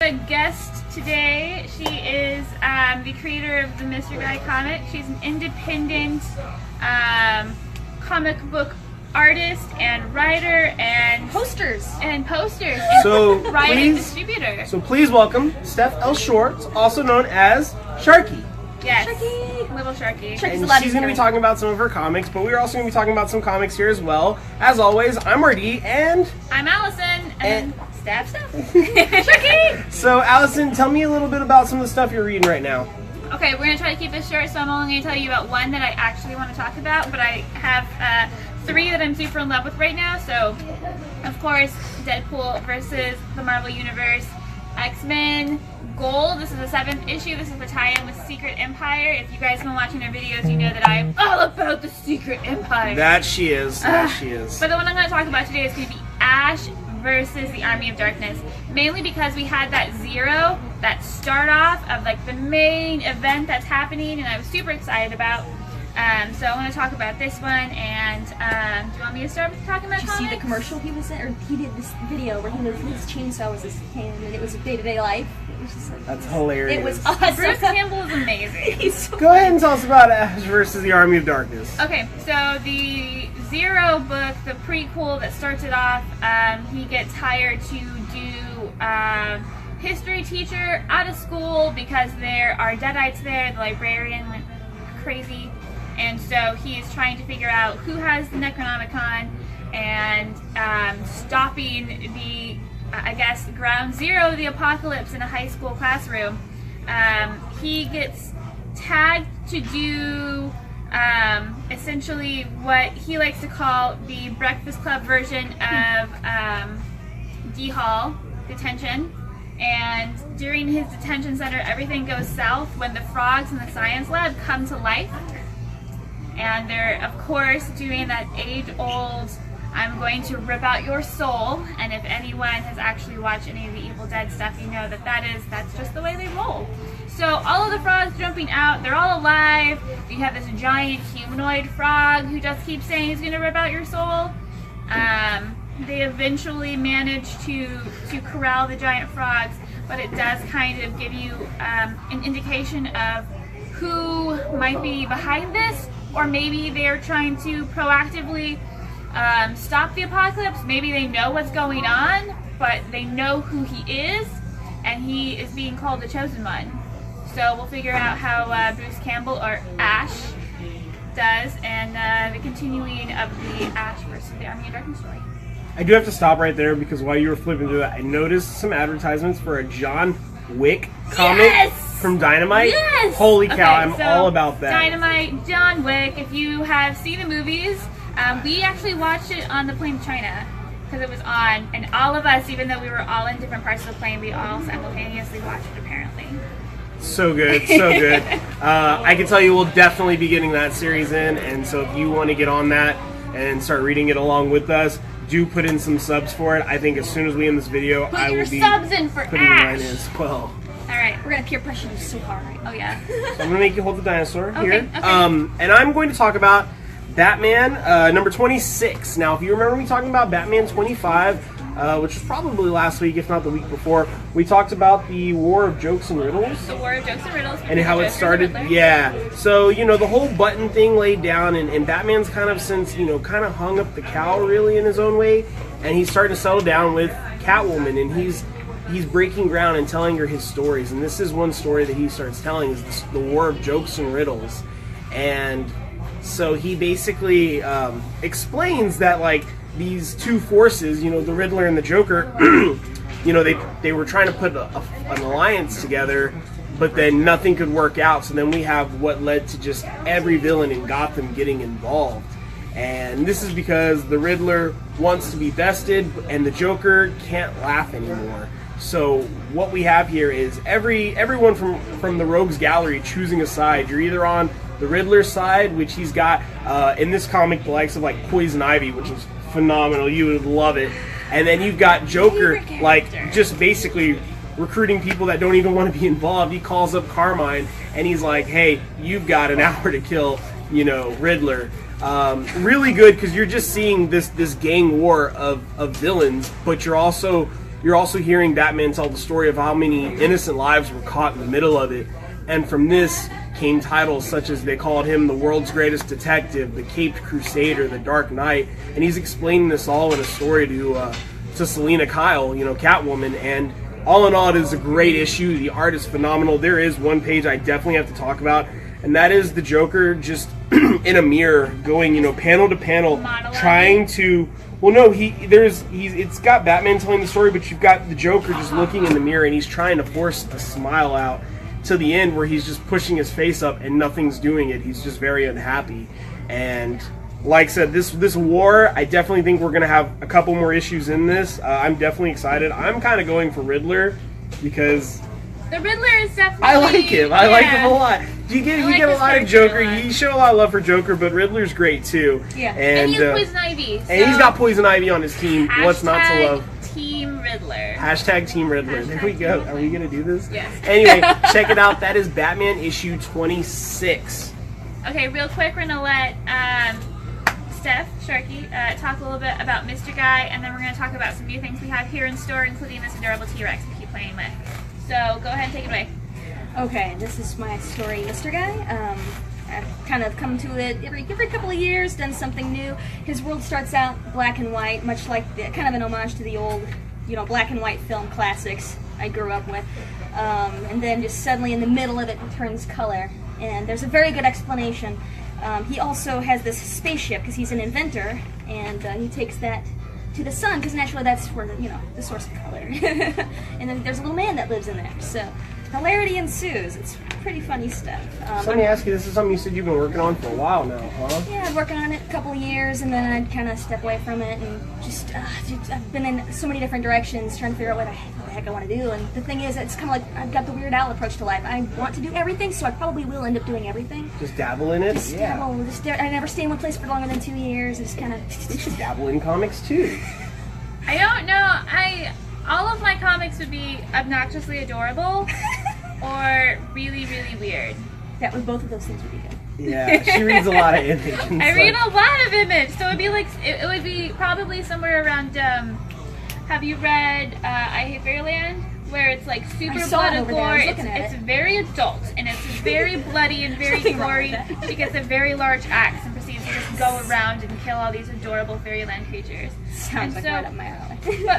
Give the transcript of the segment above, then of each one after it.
a guest today. She is the creator of the Misterguy comic. She's an independent comic book artist and writer and posters so writing distributor. So please welcome Steph L. Short, also known as Sharky. Yes, Sharky. Little Sharky. And she's going to be talking about some of her comics, but we're also going to be talking about some comics here as well. As always, I'm RD, and I'm Allison, and Steph. Sharky! So Allison, tell me a little bit about some of the stuff you're reading right now. Okay, we're going to try to keep this short, so I'm only going to tell you about one that I actually want to talk about, but I have 3 that I'm super in love with right now. So, of course, Deadpool versus the Marvel Universe, X-Men, Gold. This is the 7th issue. This is the tie-in with Secret Empire. If you guys have been watching our videos, you know that I'm all about the Secret Empire. That she is. That she is. But the one I'm going to talk about today is going to be Ash versus the Army of Darkness. Mainly because we had that Zero, that start off of like the main event that's happening, and I was super excited about. So I want to talk about this one, and do you want me to start talking about comics? Did you see the commercial he was in, or he did this video where his chainsaw was his hand, and it was day-to-day life? It was just like, that's hilarious. It was awesome. Bruce Campbell is amazing. He's so Go ahead and tell us about Ash versus the Army of Darkness. Okay, so the Zero book, the prequel that starts it off, he gets hired to do history teacher out of school because there are Deadites there. The librarian went crazy. And so he is trying to figure out who has the Necronomicon and stopping the, I guess, ground zero of the apocalypse in a high school classroom. He gets tagged to do essentially what he likes to call the Breakfast Club version of D-Hall detention. And during his detention center, everything goes south when the frogs in the science lab come to life. And they're, of course, doing that age-old, I'm going to rip out your soul. And if anyone has actually watched any of the Evil Dead stuff, you know that that's just the way they roll. So all of the frogs jumping out, they're all alive. You have this giant humanoid frog who just keeps saying he's going to rip out your soul. They eventually manage to corral the giant frogs, but it does kind of give you an indication of who might be behind this. Or maybe they're trying to proactively stop the apocalypse. Maybe they know what's going on, but they know who he is, and he is being called the Chosen One. So we'll figure out how Bruce Campbell, or Ash, does, and the continuing of the Ash versus the Army of Darkness story. I do have to stop right there because while you were flipping through that, I noticed some advertisements for a John Wick comic from Dynamite. Yes! Holy cow, Okay, I'm all about that. Dynamite, John Wick. If you have seen the movies, we actually watched it on the plane to China because it was on, and all of us, even though we were all in different parts of the plane, we all simultaneously watched it apparently. So good, so good. I can tell you we'll definitely be getting that series in, and so if you want to get on that and start reading it along with us, do put in some subs for it. I think as soon as we end this video, I will be subs in for putting Ash. mine in as well. Alright, we're gonna peer pressure you so hard. Oh yeah. So I'm gonna make you hold the dinosaur here. Okay. And I'm going to talk about Batman number 26. Now, if you remember me talking about Batman 25, which was probably last week, if not the week before, we talked about the War of Jokes and Riddles. The War of Jokes and Riddles. And how it started. Yeah. So, you know, the whole button thing laid down, and Batman's kind of since, you know, kind of hung up the cowl really in his own way, and he's starting to settle down with Catwoman, and he's breaking ground and telling her his stories. And this is one story that he starts telling, is the War of Jokes and Riddles. And so he basically explains that, like, these two forces, you know, the Riddler and the Joker, you know, they were trying to put an alliance together, but then nothing could work out. So then we have what led to just every villain in Gotham getting involved. And this is because the Riddler wants to be bested, and the Joker can't laugh anymore. So what we have here is everyone from the Rogues Gallery choosing a side. You're either on the Riddler's side, which he's got in this comic the likes of like Poison Ivy, which is phenomenal. You would love it. And then you've got Joker, like just basically recruiting people that don't even want to be involved. He calls up Carmine and he's like, "Hey, you've got an hour to kill, you know, Riddler." Really good because you're just seeing this gang war of villains, but you're also you're also hearing Batman tell the story of how many innocent lives were caught in the middle of it. And from this came titles such as they called him the world's greatest detective, the Caped Crusader, the Dark Knight, and he's explaining this all in a story to Selina Kyle, Catwoman. And all in all, it is a great issue. The art is phenomenal. There is one page I definitely have to talk about, and that is the Joker just in a mirror, going panel to panel, trying to. Well, no, it's got Batman telling the story, but you've got the Joker just looking in the mirror, and he's trying to force a smile out to the end where he's just pushing his face up and nothing's doing it. He's just very unhappy. And like I said, this war, I definitely think we're going to have a couple more issues in this. I'm definitely excited. I'm kind of going for Riddler because the Riddler is definitely... I like him. I like him a lot. You get a lot of Joker. You show a lot of love for Joker, but Riddler's great too. Yeah. And he's Poison Ivy. And he's got Poison Ivy on his team. What's not to love? Team Riddler. Hashtag Team Riddler. There we go. Are we going to do this? Yes. Anyway, check it out. That is Batman issue 26. Okay, real quick, we're going to let Steph Sharky talk a little bit about Misterguy, and then we're going to talk about some new things we have here in store, including this adorable T-Rex we keep playing with. So go ahead and take it away. Okay, this is my story, Misterguy. I've kind of come to it every couple of years, done something new. His world starts out black and white, much like kind of an homage to the old, black and white film classics I grew up with. And then just suddenly in the middle of it turns color. And there's a very good explanation. He also has this spaceship because he's an inventor, and he takes that to the sun because naturally that's where the source of color. And then there's a little man that lives in there. So hilarity ensues. It's pretty funny stuff. So let me ask you, this is something you said you've been working on for a while now, huh? Yeah, I've been working on it a couple of years, and then I'd kind of step away from it, and just I've been in so many different directions trying to figure out what the heck I want to do. And the thing is, it's kind of like I've got the Weird Al approach to life. I want to do everything, so I probably will end up doing everything. Just dabble in it? Dabble. I never stay in one place for longer than 2 years. Just kind of... You should dabble in comics, too. I don't know. All of my comics would be obnoxiously adorable or really, really weird. That would, both of those things would be good. Yeah, she reads a lot of Image. I read a lot of Image, so it'd be like, it would be probably somewhere around, have you read I Hate Fairyland? Where it's like super blood and gore. It's very adult, and it's very bloody and very gory. She gets a very large axe and proceeds to just go around and kill all these adorable fairyland creatures. Sounds like right up my alley.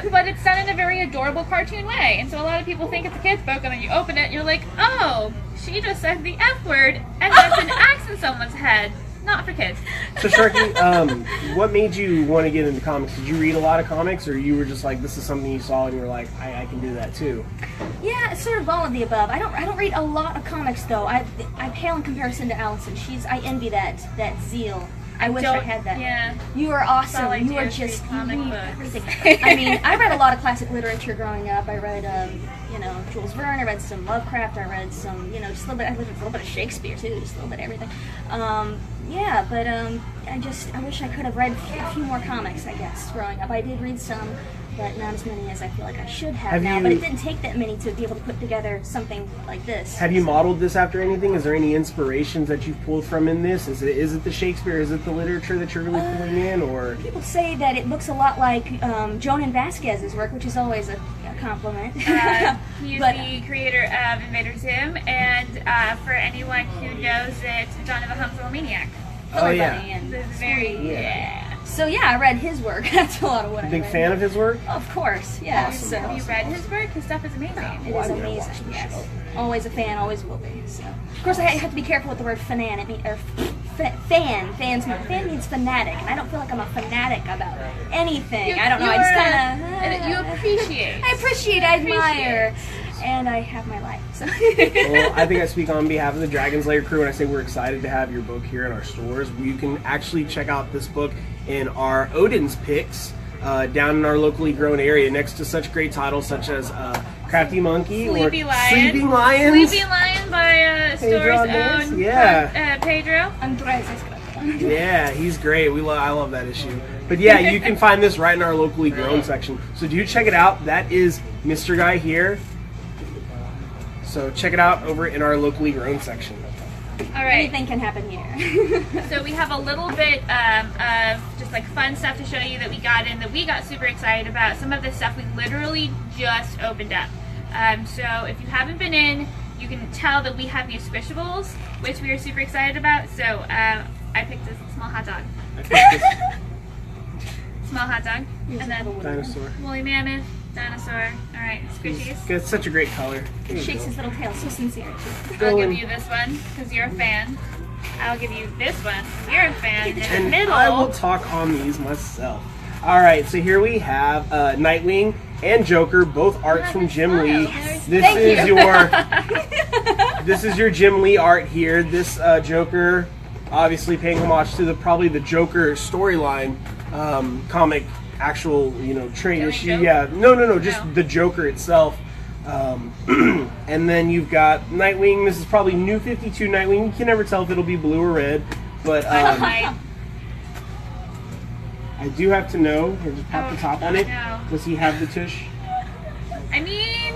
but it's done in a very adorable cartoon way, and so a lot of people think it's a kid's book, and then you open it and you're like, oh, she just said the F word, and that's an axe in someone's head. Not for kids. So Sharky, what made you want to get into comics? Did you read a lot of comics, or you were just like, this is something you saw and you were like, I can do that too? Yeah, it's sort of all of the above. I don't read a lot of comics though. I pale in comparison to Allison. I envy that zeal. I wish I had that. Yeah. You are awesome. Like you are just everything. I mean, I read a lot of classic literature growing up. I read Jules Verne. I read some Lovecraft. I read some just a little bit. I read a little bit of Shakespeare too. Just a little bit of everything. Yeah, but I wish I could have read a few more comics, I guess, growing up. I did read some, but not as many as I feel like I should have now. But it didn't take that many to be able to put together something like this. Have you modeled this after anything? Is there any inspirations that you've pulled from in this? Is it the Shakespeare? Is it the literature that you're really pulling in? Or people say that it looks a lot like Jonan Vasquez's work, which is always a compliment. He's the creator of Invader Zim, and for anyone who knows it, John of the Humble Maniac. Oh yeah. And So yeah, I read his work. That's a lot of what I read. Big fan of his work? Of course, yeah. Awesome, So have you read his work? His stuff is amazing. It is amazing, yes. Always a fan, always will be. So, of course, I have to be careful with the word fan. Fan. Fan means fanatic, and I don't feel like I'm a fanatic about anything. I don't know. I just kind of you appreciate. I appreciate. I admire. And I have my life. So. Well, I think I speak on behalf of the Dragon's Lair crew when I say we're excited to have your book here in our stores. You can actually check out this book in our Odin's Picks down in our locally grown area next to such great titles such as Crafty Monkey Sleepy or Lion. Sleeping Lions. Sleepy Lion by Store's own Pedro. Andres. Yeah, he's great. I love that issue. But yeah, you can find this right in our locally grown section. So do check it out. That is Misterguy here. So check it out over in our locally grown section. All right. Anything can happen here. So we have a little bit of just like fun stuff to show you that we got in that we got super excited about. Some of this stuff we literally just opened up. So if you haven't been in, you can tell that we have these Squishables, which we are super excited about. So I picked this small hot dog. Small hot dog. And then Dinosaur. woolly mammoth, dinosaur. All right, squishies. It's such a great color. Shakes his little tail, so sincere. I'll give you this one because you're a fan. I'll give you this one because you're a fan. In the And middle, I will talk on these myself. All right, so here we have Nightwing and Joker, both arts from Jim Lee. This is your Jim Lee art here. This Joker, obviously paying homage to probably the Joker storyline, comic, actual trade issue. Joke? Yeah, no, just the Joker itself. And then you've got Nightwing. This is probably New 52 Nightwing. You can never tell if it'll be blue or red, but I do have to know. Here, just pop the top on it. No. Does he have the tush? I mean,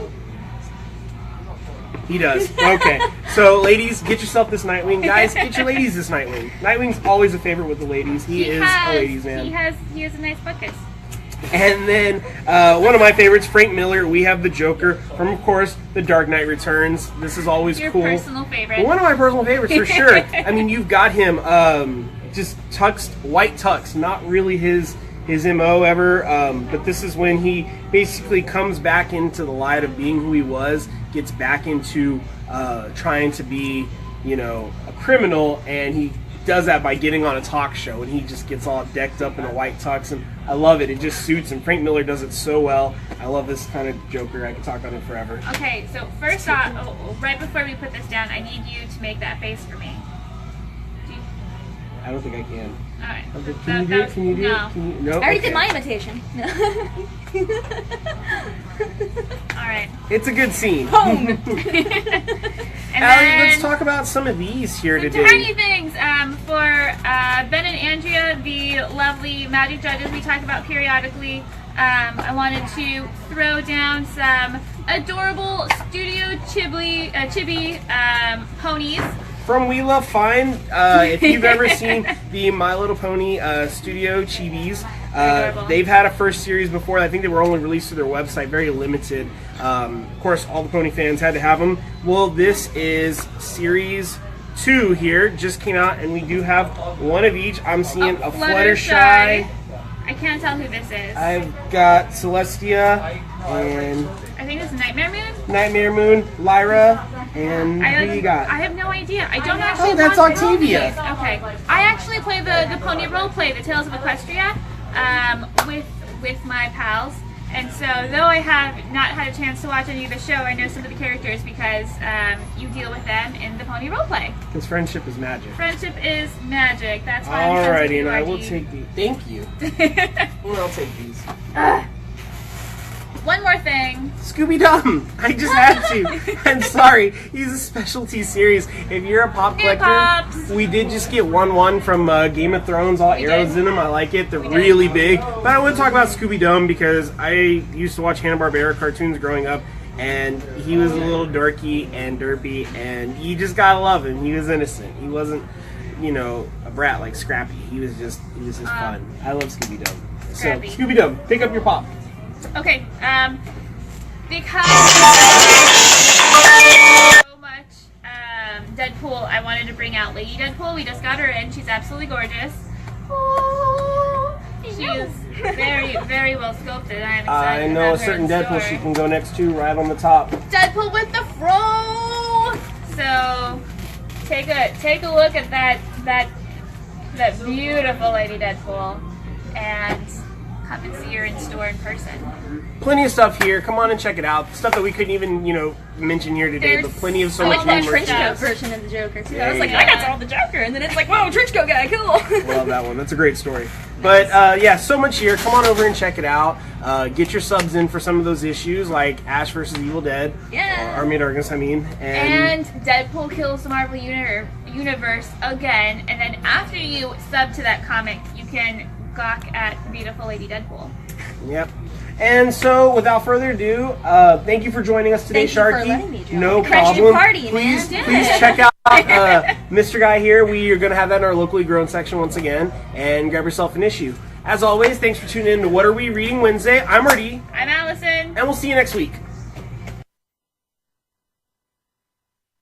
He does. Okay. So, ladies, get yourself this Nightwing. Guys, get your ladies this Nightwing. Nightwing's always a favorite with the ladies. He is a ladies' man. He has a nice bucket. And then one of my favorites, Frank Miller. We have the Joker from, of course, The Dark Knight Returns. This is always Your cool. personal favorite. One of my personal favorites for sure. I mean, you've got him just tuxed, white tux. Not really his MO ever, but this is when he basically comes back into the light of being who he was, gets back into trying to be, a criminal, and he does that by getting on a talk show, and he just gets all decked up in a white tux, and I love it. It just suits him. Frank Miller does it so well. I love this kind of Joker. I could talk on it forever. Okay, so first off, right before we put this down, I need you to make that face for me. I don't think I can. Alright. Can you do it? Can you do No. it? Can you? No. I already Okay. did my imitation. Alright. It's a good scene. Home. And Allie, then let's talk about some of these here the today. tiny things. For Ben and Andrea, the lovely magic judges we talk about periodically, I wanted to throw down some adorable Studio Chibi ponies. From We Love Fine, if you've ever seen the My Little Pony Studio Chibis, Adorable. they've had a first series before. I think they were only released through their website, very limited. Of course, all the pony fans had to have them. Well, this is series 2 here, just came out, and we do have one of each. I'm seeing a Fluttershy. I can't tell who this is. I've got Celestia and I think this is Nightmare Moon. Nightmare Moon, Lyra, and who you got? I have no idea. I don't actually. Oh, that's watch Octavia. movies. Okay. I actually play the pony role play, the Tales of Equestria, with my pals. And so, though I have not had a chance to watch any of the show, I know some of the characters because you deal with them in the pony role play. Because friendship is magic. Friendship is magic. That's why I'm friends with Alrighty, you, and I will RG. take these. Thank you. Well, I'll take these. One more thing. Scooby-Dum! I just had to. I'm sorry. He's a specialty series. If you're a pop New collector, Pops. we did just get one from Game of Thrones, all We arrows did. in them. I like it. They're We did. really big. But I want to talk about Scooby-Dum because I used to watch Hanna-Barbera cartoons growing up, and he was a little dorky and derpy, and you just gotta love him. He was innocent. He wasn't, a brat like Scrappy. He was just fun. I love Scooby-Dum. So, Scrappy. Scooby-Dum, pick up your pop. Okay, because so much Deadpool, I wanted to bring out Lady Deadpool. We just got her in. She's absolutely gorgeous. She is very, very well sculpted. I am excited I to know a have her certain in Deadpool store. she can go next to, right on the top. Deadpool with the fro. So take a look at that beautiful Lady Deadpool, and come and see her in store in person. Plenty of stuff here. Come on and check it out. Stuff that we couldn't even, mention here today, There's but plenty of so so much much new That trench merchandise. coat version of the Joker too. There I was like, you I go. got to all the Joker, and then it's like, whoa, trench coat guy, cool. Love that one. That's a great story. But yeah, so much here. Come on over and check it out. Get your subs in for some of those issues, like Ash vs. Evil Dead. Yeah. Army of Darkness, I mean. And Deadpool kills the Marvel Universe again, and then after you sub to that comic, you can gawk at beautiful Lady Deadpool. Yep. And so, without further ado, thank you for joining us today, Thank you for Sharky. letting me join. No Crunchy problem. party, man. Please Yeah. check out Mr. Guy here. We are going to have that in our locally grown section once again, and grab yourself an issue. As always, thanks for tuning in to What Are We Reading Wednesday. I'm Artie. I'm Allison. And we'll see you next week.